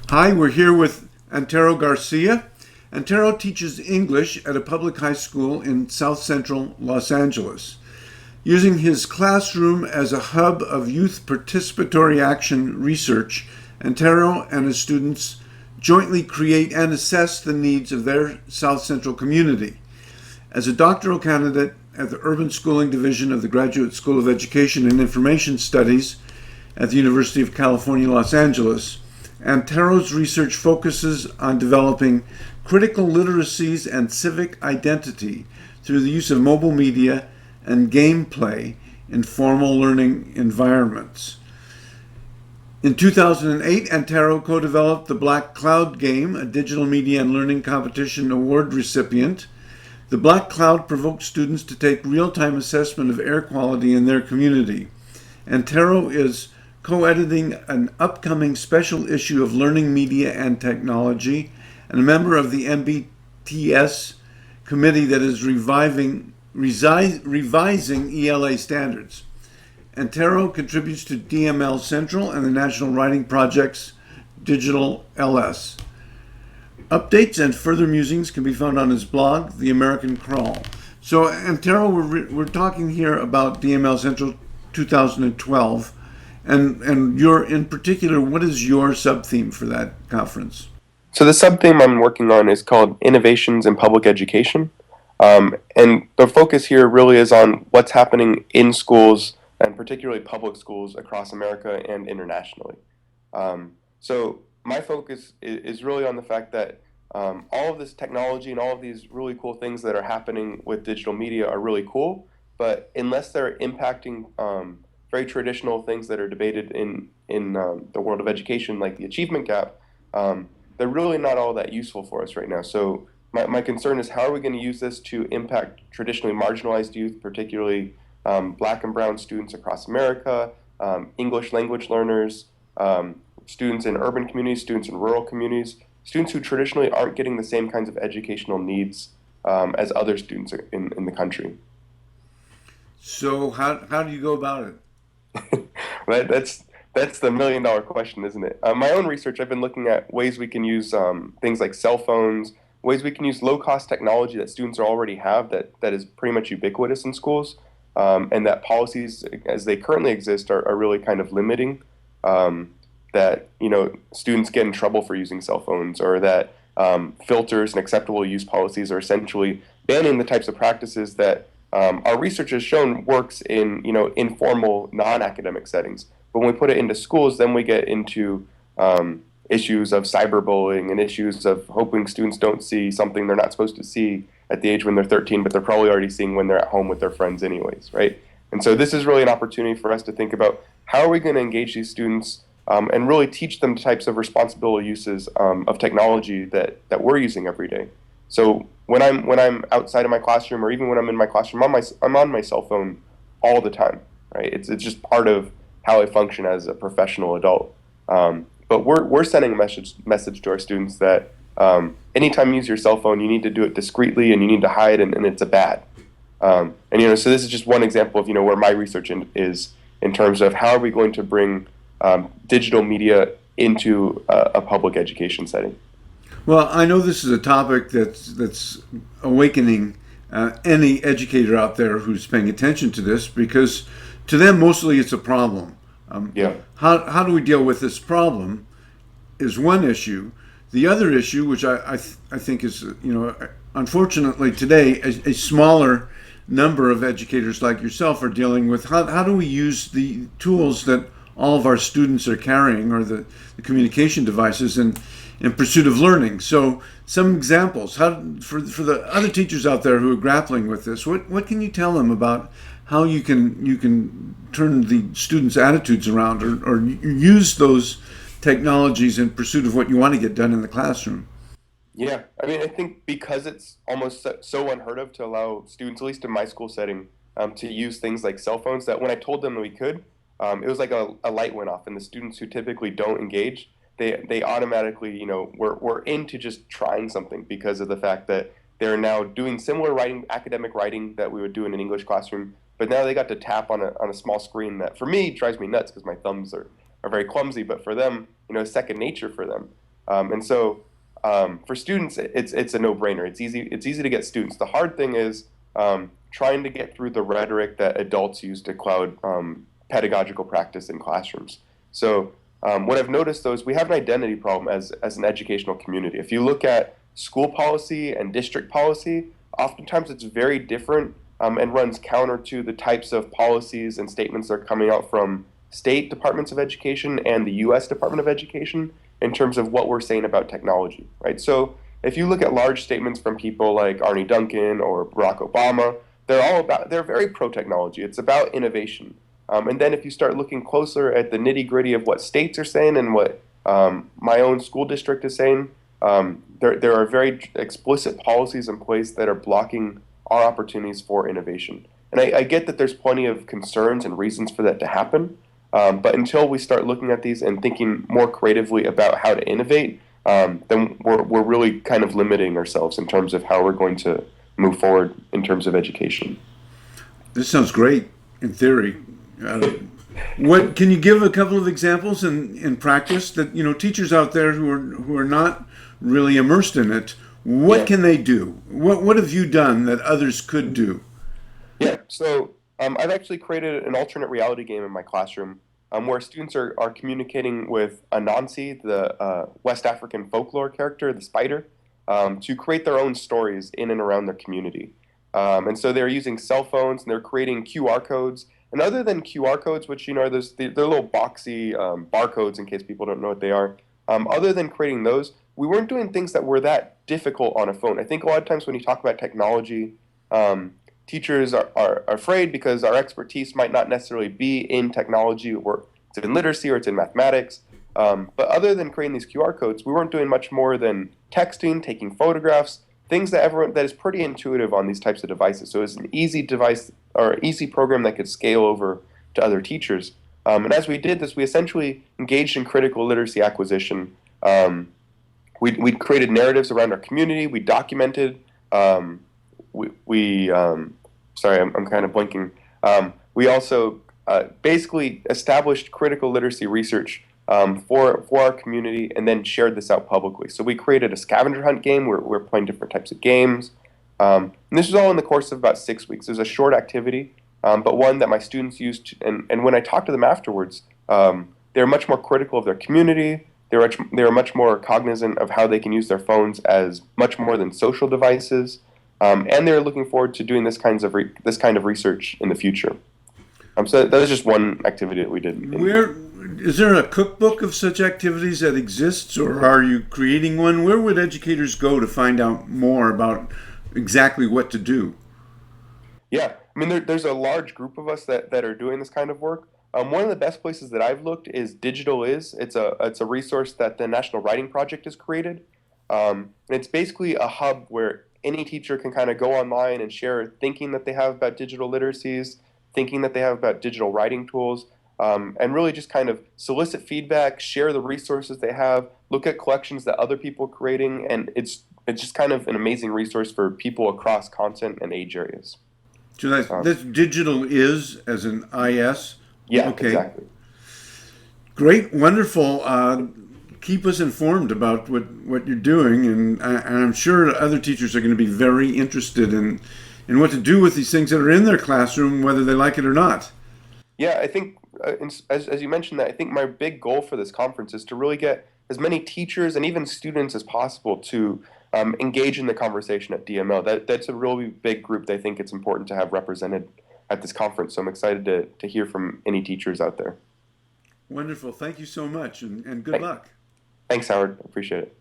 Hi, we're here with Antero Garcia. Antero teaches English at a public high school in South Central Los Angeles. Using his classroom as a hub of youth participatory action research, Antero and his students jointly create and assess the needs of their South Central community. As a doctoral candidate at the Urban Schooling Division of the Graduate School of Education and Information Studies at the University of California, Los Angeles, Antero's research focuses on developing critical literacies and civic identity through the use of mobile media and gameplay in formal learning environments. In 2008, Antero co-developed the Black Cloud game, a digital media and learning competition award recipient. The Black Cloud provoked students to take real-time assessment of air quality in their community. Antero is co-editing an upcoming special issue of Learning Media and Technology and a member of the MBTS committee that is revising ELA standards. Antero contributes to DML Central and the National Writing Project's Digital LS. Updates and further musings can be found on his blog, The American Crawl. So, Antero, we're talking here about DML Central 2012. And you're, in particular, what is your sub-theme for that conference? So the sub-theme I'm working on is called Innovations in Public Education. And the focus here really is on what's happening in schools, and particularly public schools across America and internationally. So my focus is really on the fact that all of this technology and all of these really cool things that are happening with digital media are really cool, but unless they're impacting very traditional things that are debated in the world of education, like the achievement gap, they're really not all that useful for us right now. So my concern is, how are we going to use this to impact traditionally marginalized youth, particularly Black and brown students across America, English language learners, students in urban communities, students in rural communities, students who traditionally aren't getting the same kinds of educational needs as other students in the country. So how do you go about it? That's the $1 million question, isn't it? My own research, I've been looking at ways we can use things like cell phones, ways we can use low-cost technology that students already have that is pretty much ubiquitous in schools, and that policies as they currently exist are really kind of limiting that students get in trouble for using cell phones, or that filters and acceptable use policies are essentially banning the types of practices that our research has shown works in informal, non-academic settings. But when we put it into schools, then we get into issues of cyberbullying and issues of hoping students don't see something they're not supposed to see at the age when they're 13, but they're probably already seeing when they're at home with their friends anyways, right? And so this is really an opportunity for us to think about, how are we going to engage these students and really teach them the types of responsible uses of technology that we're using every day. So when I'm outside of my classroom, or even when I'm in my classroom, I'm on my cell phone all the time, right? It's just part of how I function as a professional adult. But we're sending a message to our students that anytime you use your cell phone, you need to do it discreetly and you need to hide, and it's a bad. So this is just one example of where my research is in terms of how are we going to bring digital media into a public education setting. Well, I know this is a topic that's awakening any educator out there who's paying attention to this, because to them mostly it's a problem. Yeah. How do we deal with this problem is one issue. The other issue, which I think is unfortunately today a smaller number of educators like yourself are dealing with, how do we use the tools that all of our students are carrying, or the communication devices, in pursuit of learning. So some examples, for the other teachers out there who are grappling with this, what can you tell them about how you can turn the students' attitudes around, or use those technologies in pursuit of what you want to get done in the classroom? Yeah, I mean, I think because it's almost so unheard of to allow students, at least in my school setting, to use things like cell phones, that when I told them we could, it was like a light went off, and the students who typically don't engage, they automatically, were into just trying something, because of the fact that they're now doing similar writing, academic writing, that we would do in an English classroom, but now they got to tap on a small screen that, for me, drives me nuts because my thumbs are very clumsy, but for them, it's second nature for them. And so for students, it's a no-brainer. It's easy to get students. The hard thing is trying to get through the rhetoric that adults use to cloud pedagogical practice in classrooms. So what I've noticed, though, is we have an identity problem as an educational community. If you look at school policy and district policy, oftentimes it's very different and runs counter to the types of policies and statements that are coming out from state departments of education and the U.S. Department of Education in terms of what we're saying about technology, right? So if you look at large statements from people like Arne Duncan or Barack Obama, they're very pro-technology. It's about innovation. And then if you start looking closer at the nitty-gritty of what states are saying and what my own school district is saying, there are very explicit policies in place that are blocking our opportunities for innovation. And I get that there's plenty of concerns and reasons for that to happen, but until we start looking at these and thinking more creatively about how to innovate, then we're really kind of limiting ourselves in terms of how we're going to move forward in terms of education. This sounds great in theory. What can you give a couple of examples in practice that teachers out there who are not really immersed in it? What can they do? What have you done that others could do? Yeah, so I've actually created an alternate reality game in my classroom where students are communicating with Anansi, the West African folklore character, the spider, to create their own stories in and around their community. And so they're using cell phones and they're creating QR codes. And other than QR codes, which are they're little boxy barcodes in case people don't know what they are. Other than creating those, we weren't doing things that were that difficult on a phone. I think a lot of times when you talk about technology, teachers are afraid because our expertise might not necessarily be in technology, or it's in literacy or it's in mathematics. But other than creating these QR codes, we weren't doing much more than texting, taking photographs, things that is pretty intuitive on these types of devices. So it's an easy device or easy program that could scale over to other teachers. And as we did this, we essentially engaged in critical literacy acquisition. We created narratives around our community. We documented. Sorry, I'm kind of blinking. We also basically established critical literacy research for our community and then shared this out publicly. So we created a scavenger hunt game where we're playing different types of games. And this was all in the course of about 6 weeks. It was a short activity, but one that my students used. And when I talked to them afterwards, they're much more critical of their community. They're much more cognizant of how they can use their phones as much more than social devices. And they're looking forward to doing this kind of research in the future. So that was just one activity that we did. Is there a cookbook of such activities that exists, or are you creating one? Where would educators go to find out more about exactly what to do? Yeah, I mean, there's a large group of us that are doing this kind of work. One of the best places that I've looked is Digital Is. It's a resource that the National Writing Project has created. And it's basically a hub where any teacher can kind of go online and share thinking that they have about digital literacies, thinking that they have about digital writing tools, and really just kind of solicit feedback, share the resources they have, look at collections that other people are creating, and it's just kind of an amazing resource for people across content and age areas. So that's Digital Is as an IS? Yeah, okay. Exactly. Great, wonderful. Keep us informed about what you're doing, and I'm sure other teachers are going to be very interested in what to do with these things that are in their classroom, whether they like it or not. Yeah, I think, as you mentioned that, I think my big goal for this conference is to really get as many teachers and even students as possible to engage in the conversation at DML. That's a really big group that I think it's important to have represented at this conference. So I'm excited to hear from any teachers out there. Wonderful. Thank you so much, and good luck. Thanks, Howard. Appreciate it.